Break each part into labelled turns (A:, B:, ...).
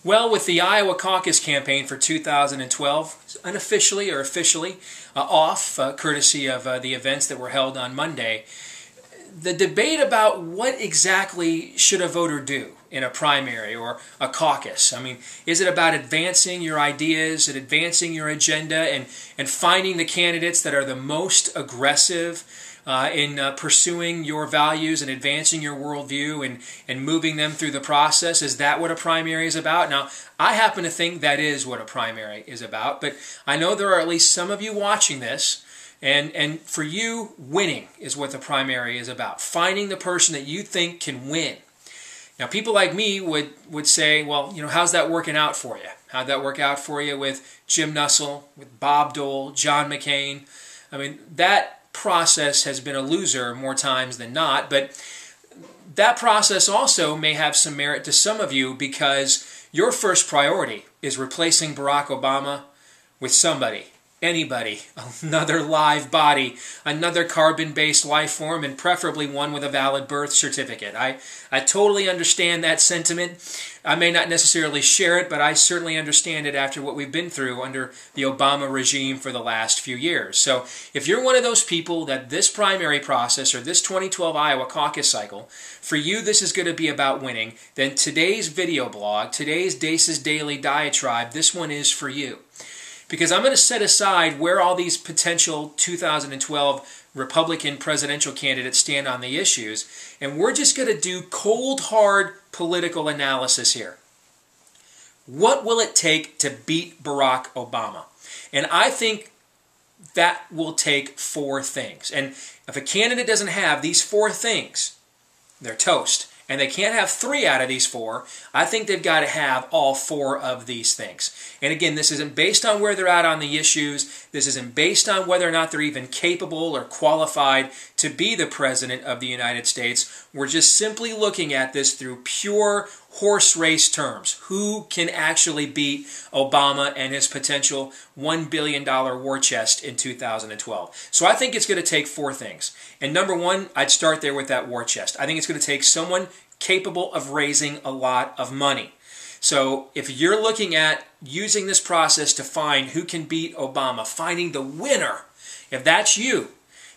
A: Well, with the Iowa caucus campaign for 2012 unofficially or officially off, courtesy of the events that were held on Monday, the debate about what exactly should a voter do in a primary or a caucus. I mean, is it about advancing your ideas and advancing your agenda and finding the candidates that are the most aggressive in pursuing your values and advancing your worldview and moving them through the process? Is that what a primary is about? Now, I happen to think that is what a primary is about, but I know there are at least some of you watching this, and for you, winning is what the primary is about. Finding the person that you think can win. Now, people like me would say, well, how's that working out for you? How'd that work out for you with Jim Nussle, with Bob Dole, John McCain? I mean, that process has been a loser more times than not, but that process also may have some merit to some of you because your first priority is replacing Barack Obama with somebody, anybody, another live body, another carbon-based life form, and preferably one with a valid birth certificate. I totally understand that sentiment. I may not necessarily share it, but I certainly understand it after what we've been through under the Obama regime for the last few years. So if you're one of those people that this primary process or this 2012 Iowa caucus cycle, for you this is going to be about winning, then today's video blog, today's Desa's Daily Diatribe, this one is for you. Because I'm going to set aside where all these potential 2012 Republican presidential candidates stand on the issues, and we're just going to do cold, hard political analysis here. What will it take to beat Barack Obama? And I think that will take four things. And if a candidate doesn't have these four things, they're toast. And they can't have three out of these four. I think they've got to have all four of these things. And again, this isn't based on where they're at on the issues. This isn't based on whether or not they're even capable or qualified to be the President of the United States. We're just simply looking at this through pure horse race terms. Who can actually beat Obama and his potential $1 billion war chest in 2012? So I think it's going to take four things. And number one, I'd start there with that war chest. I think it's going to take someone capable of raising a lot of money. So if you're looking at using this process to find who can beat Obama, finding the winner, if that's you,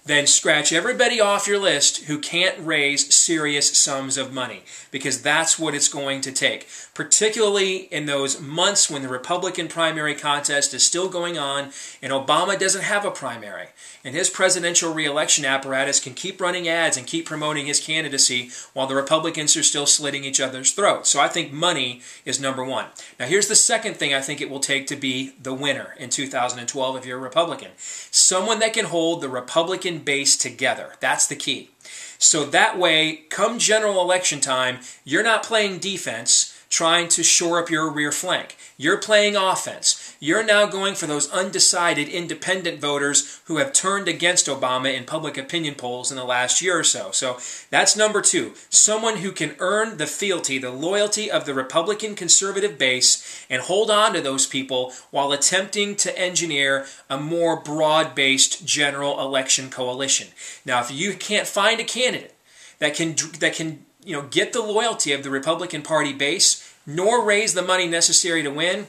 A: then scratch everybody off your list who can't raise serious sums of money, because that's what it's going to take, particularly in those months when the Republican primary contest is still going on and Obama doesn't have a primary, and his presidential reelection apparatus can keep running ads and keep promoting his candidacy while the Republicans are still slitting each other's throats. So I think money is number one. Now here's the second thing I think it will take to be the winner in 2012 if you're a Republican. Someone that can hold the Republican base together. That's the key. So that way, come general election time, you're not playing defense trying to shore up your rear flank. You're playing offense. You're now going for those undecided independent voters who have turned against Obama in public opinion polls in the last year or so. So that's number two. Someone who can earn the fealty, the loyalty of the Republican conservative base and hold on to those people while attempting to engineer a more broad-based general election coalition. Now, if you can't find a candidate that can get the loyalty of the Republican Party base, nor raise the money necessary to win,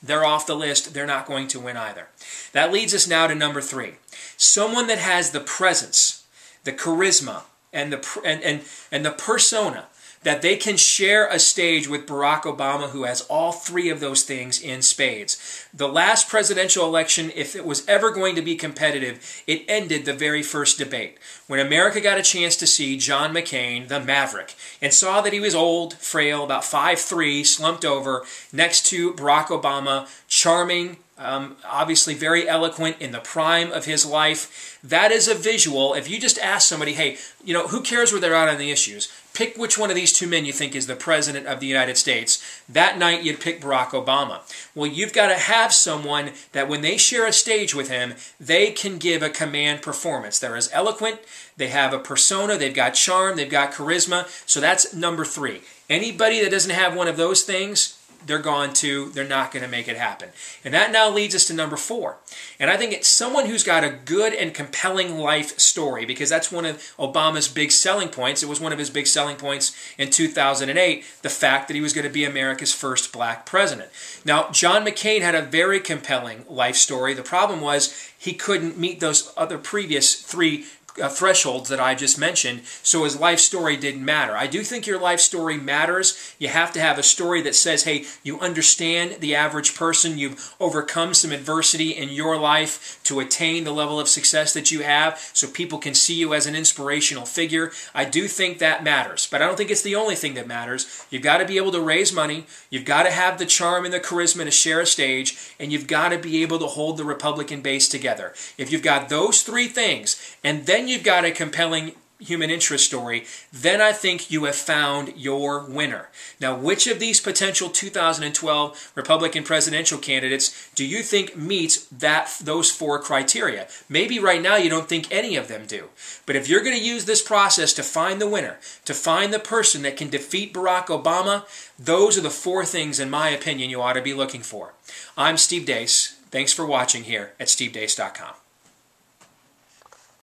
A: they're off the list. They're not going to win either. That leads us now to number three. Someone that has the presence, the charisma, and the persona that they can share a stage with Barack Obama, who has all three of those things in spades. The last presidential election, if it was ever going to be competitive, it ended the very first debate, when America got a chance to see John McCain, the Maverick, and saw that he was old, frail, about 5'3", slumped over, next to Barack Obama, charming, obviously very eloquent in the prime of his life. That is a visual. If you just ask somebody, hey, who cares where they're at on the issues? Pick which one of these two men you think is the President of the United States. That night you'd pick Barack Obama. Well, you've got to have someone that when they share a stage with him, they can give a command performance. They're as eloquent, they have a persona, they've got charm, they've got charisma. So that's number three. Anybody that doesn't have one of those things, they're gone too. They're not going to make it happen. And that now leads us to number 4. And I think it's someone who's got a good and compelling life story, because that's one of Obama's big selling points. It was one of his big selling points in 2008, the fact that he was going to be America's first black president. Now, John McCain had a very compelling life story. The problem was he couldn't meet those other previous 3 thresholds that I just mentioned, so his life story didn't matter. I do think your life story matters. You have to have a story that says, hey, you understand the average person, you've overcome some adversity in your life to attain the level of success that you have, so people can see you as an inspirational figure. I do think that matters, but I don't think it's the only thing that matters. You've got to be able to raise money, you've got to have the charm and the charisma to share a stage, and you've got to be able to hold the Republican base together. If you've got those 3 things, and then you've got a compelling human interest story, then I think you have found your winner. Now, which of these potential 2012 Republican presidential candidates do you think meets those 4 criteria? Maybe right now you don't think any of them do. But if you're going to use this process to find the winner, to find the person that can defeat Barack Obama, those are the 4 things, in my opinion, you ought to be looking for. I'm Steve Deace. Thanks for watching here at stevedeace.com.